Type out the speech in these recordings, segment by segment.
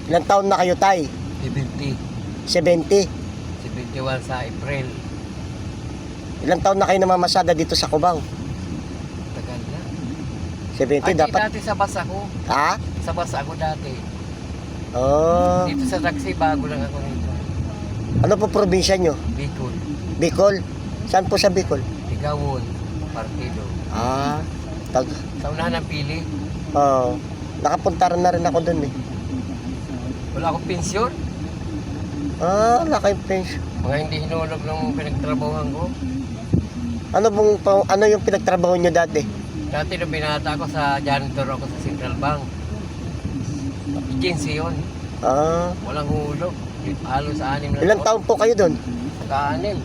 Ilang taon na kayo, tay? 70. 70. 71 sa April. Ilang taon na kayo namamasada dito sa Cubao? Tagal na. 70 Ay, dapat. dati sa bus ako. Ha? Sa bus ako dati. Oh. Dito sa taxi, bago lang ako rito. Ano po probinsya nyo? Bicol. Bicol? Saan po sa Bicol? Tigawon. Partido. Ah, tag. Sa unahan ng pili. Oh. Nakapunta na rin ako dun eh. Wala akong pensyon. Ah, wala kayong pension. Mga hindi hinulog ng pinagtrabahuhan ko. Ano yung pinagtrabaho nyo dati? Dati nung binata ako sa janitor ako sa Central Bank. Agency yun. Ah. Walang hulog. Halos 6 na Ilang taon po kayo dun? Ka-6.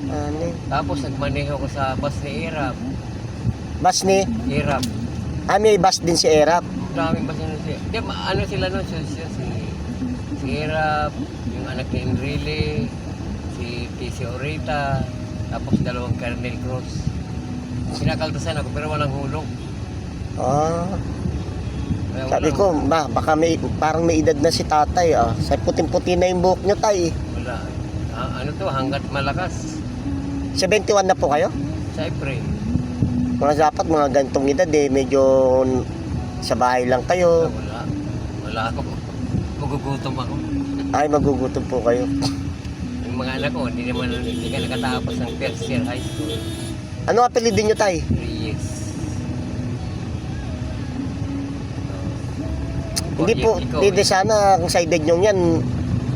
Ano? Tapos nagmaneho ko sa bus ni Irap. Bus ni? Irap. May bus din si Erap. Daming bus nila siya. Di, ano sila nun? Si Irap, yung anak ni Enrile, si TC Orita, tapos 2 Colonel Cruz. Sinakaltasan ako pero walang hulog. Ah. Kaya Sabi ko, baka parang may edad na si tatay ah. Sa puting-puti na yung buhok nyo tay. Wala. Ano to, hanggat malakas. 71 na po kayo? Sa April. Mga dapat mga gantong edad eh. Medyo sa bahay lang kayo. Wala. Wala ako. Magugutom ako. Ay, magugutom po kayo. Yung mga anak ko, hindi ka nakatapos ng first year high school. Ano apelidin nyo tay? 3 years. Hindi po, hindi sana kung sa edad nyo yan,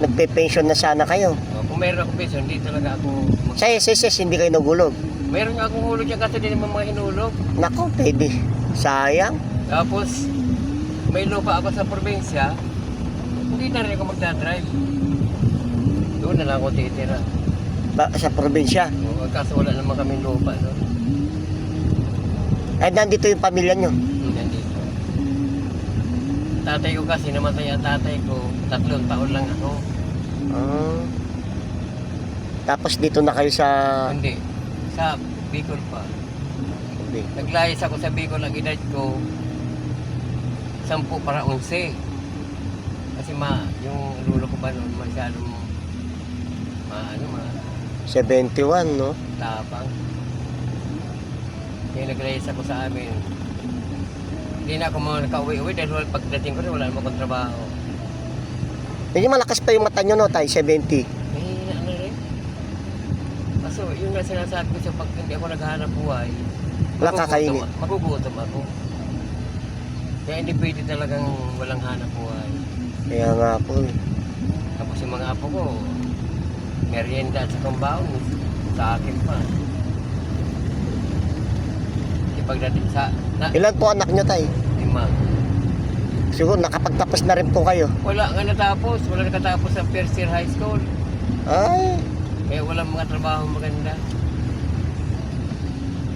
nagpe-pension na sana kayo. Kung meron akong pension, hindi talaga ako... Sa SSS, hindi kayo nagulog. Meron nga akong hulog yan kasi din naman mga hinulog. Nako, pwede. Sayang. Tapos, may lupa ako sa probinsya, hindi na rin ako magdadrive. Doon na lang ako titira. Sa probinsya. Kaso wala naman kami lupa doon. Ay, nandito yung pamilya nyo. Nandito. Tatay ko kasi, namatay ang tatay ko, 3 taon lang ako. Ah. Tapos dito na kayo sa... Hindi, sa Bicol pa. Naglayas ako sa Bicol, ang edad ko 10 para 11. Kasi yung lulo ko ba noon masyadong 71, no? tapang. Kaya naglayas ako sa amin. Hindi na ako mga nakauwi-uwi dahil pagdating ko rin wala naman akong trabaho. Medyo malakas pa yung mata nyo, no, tay? 70. Ano rin? Kaso yun nga sinasabi ko siya, pag hindi ako naghahanap buhay, Wala kakainin. magugutom ako. Kaya hindi pwede talagang walang hanap buhay. Kaya nga po eh. Tapos yung mga apo ko, merienda at sa compound, sa akin pa. Pagdating sa... Ilan po anak nyo, tay? 5. Siguro nakapagtapos na rin po kayo. Wala nga natapos. Wala nakatapos sa first year high school. Ay, Kaya walang mga trabaho maganda.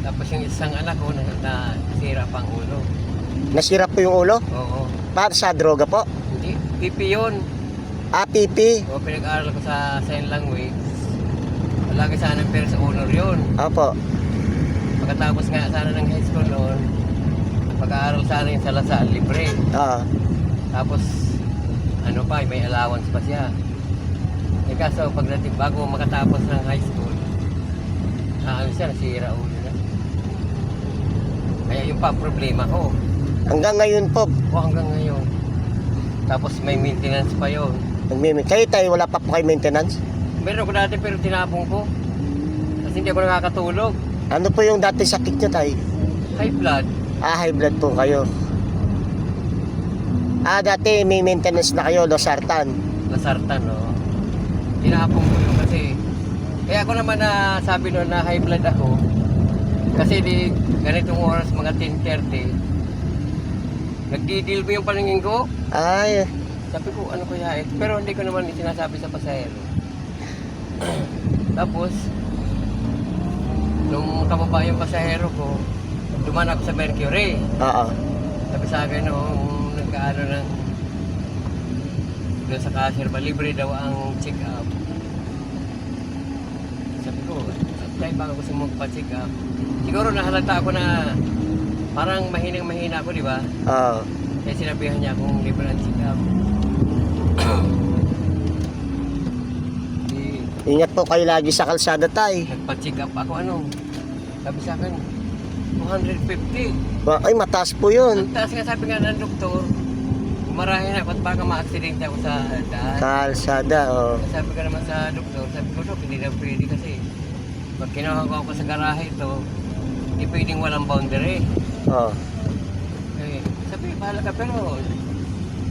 Tapos yung isang anak ko na sira pang ulo. nasira po yung ulo? Oo. Para sa droga po? Hindi. Pipi yun. Ah, pipi. O pinag-aaral ko sa sign language. Lagi sana ng first honor yun. Opo. Pagkatapos nga sana ng high school noon, pag-aaral sana yung sa Lasal, libre. Ah. Tapos, ano pa, may allowance pa siya. Eh kaso, pagdating bago makatapos ng high school, ano siya, nasira ulo na. Kaya yung pa problema ko. Hanggang ngayon po, O hanggang ngayon. Tapos may maintenance pa yun. kayo tayo, wala pa po kayo maintenance? Meron ko dati pero tinapong ko. Kasi hindi ako nakakatulog. Ano po yung dati sakit nyo, tay? High blood. Ah, high blood po kayo. Ah, dati may maintenance na kayo, losartan. Lasartan, no? Tinapong ko yun kasi. Kaya ako naman na sabi noon na high blood ako. Kasi di ganitong oras, mga 10:30. Nagdidilbo yung paningin ko. Ay, Sabi ko, ano kaya ito? Pero hindi ko naman sinasabi sa pasahero. Tapos, nung kababa yung pasahero ko, dumaan ako sa Mercury. oo. Sabi sa akin, nung nagkaano ng doon sa cashier ba, libre daw ang check-up. Sabi ko, tayo baka gusto mo pa-check up. Siguro nahalata ako na parang mahinang-mahina ako, di ba? Oo. Kaya sinabihan niya akong libre ang check-up. Di, Ingat po kayo lagi sa kalsada, tay. nagpa-check up ako ano. Sabi sa akin, 250. Ay, mataas po yun. Ang taas nga sabi nga ng doktor, marahin ako at baka ma-accidente ako sa daan. Kalsada, oh. Sabi ko naman sa doktor, sabi ko, "Dok, hindi na pwede kasi pag kinuha ko ako sa garahe ito, hindi pwedeng walang boundary." Oh. Eh, sabi, bahala ka pero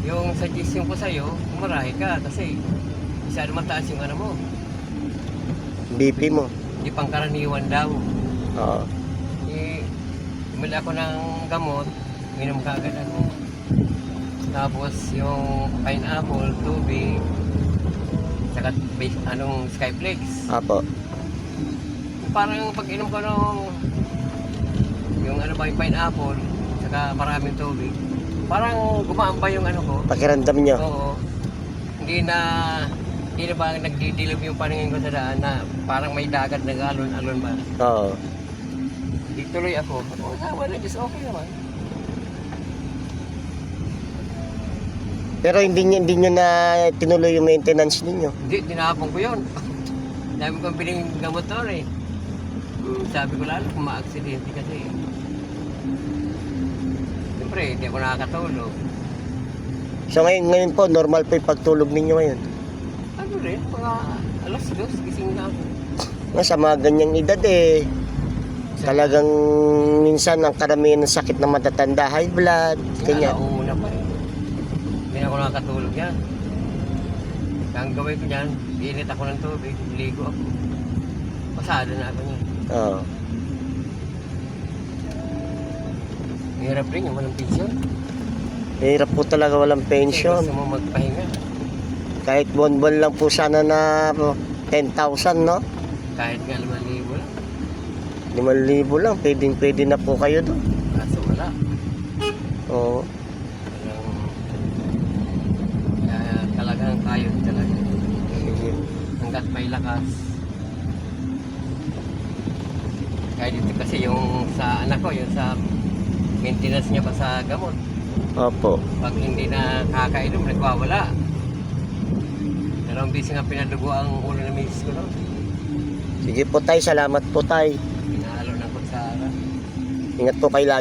yung suggestion ko sa'yo, marahin ka kasi masyado mataas yung ano mo. BP mo. Hindi pangkaraniwan daw. Oo. Eh, bumili ako ng gamot, minom ka agad ako. Tapos yung pineapple, tubig, saka anong Skyflex. Apo. Parang pag inom ko ng yung ano ba yung pineapple, saka maraming tubig, parang gumaan pa yung ano ko. Pakiramdam nyo. Oo. Hindi na ba nagdidilip yung paningin ko sa daan na parang may dagat na alon-alon ba. Oo. Di tuloy ako. Oo, wala, just okay naman. Pero hindi nyo na tinuloy yung maintenance ninyo. Hindi, tinapon ko yun. Dami kong piling gamot doon eh. Sabi ko lalo kung ma-aksidente kasi. Siyempre, hindi ako nakakatulog. So ngayon po, normal po yung pagtulog ninyo ngayon. Ano rin, mga alas 2, gising na ako. Nga sa mga ganyang edad eh, talagang minsan ang karamihan ng sakit na matatanda, high blood, Kaya ganyan. nauuna pa eh. Hindi ako nakakatulog yan. Ang gawin ko yan, init ako ng tubig, ligo ako. Pasado na ako niyan. Oo. Hirap rin yung walang pensyon. Hirap po talaga walang Kasi pension. gusto mo magpahinga. Kahit buwan-buwan lang po sana na 10,000, no? Kahit nga 5,000 lang. 5,000 lang, pwede na po kayo doon. Kaso wala. Oo. Talagang kayod talaga. Sige. Hanggat may lakas. Kaya dito kasi yung sa anak ko, yung sa maintenance niya pa sa gamot. Opo. Pag hindi na kakainom, nagwawala. Dalawang busy nga pinadugo ang ulo ng misis ko, no? Sige po tay, salamat po tay. Pinahalo ng kutsara. Ingat po kayo lagi.